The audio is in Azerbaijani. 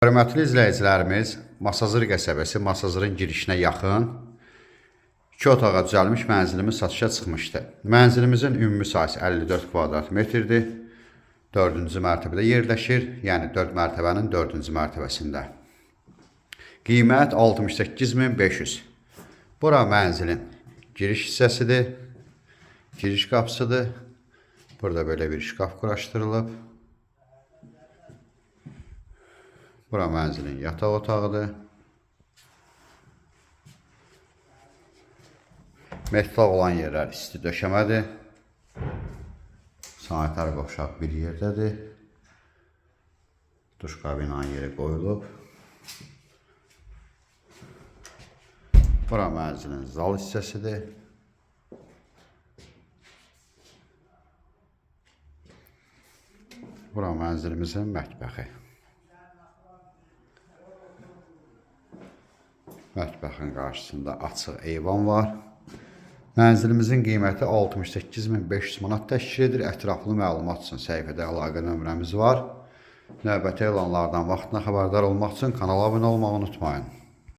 Hörmətli izləyicilərimiz, Masazır qəsəbəsi Masazırın girişinə yaxın 2 otağa düzəlmiş mənzilimiz satışa çıxmışdı. Mənzilimizin ümumi sahəsi 54 kvadrat metrdir. 4-cü mərtəbədə yerləşir, yəni 4 mərtəbənin 4-cü mərtəbəsində. Qiymət 68.500. Bura mənzilin giriş hissəsidir, giriş qapısıdır. Burada belə bir şkaf quraşdırılıb. Bura mənzilin yataq otağıdır. Metal olan yerlər isti döşəmədir. Sanitar qovşaq bir yerdədir. Duş kabinanın yeri qoyulub. Bura mənzilin zal hissəsidir. Bura mənzilimizin mətbəxi. Mətbəxin qarşısında açıq eyvan var. Mənzilimizin qiyməti 68.500 manat təşkil edir. Ətraflı məlumat üçün səhifədə əlaqə nömrəmiz var. Növbəti elanlardan vaxtına xəbərdar olmaq üçün kanala abunə olmağı unutmayın.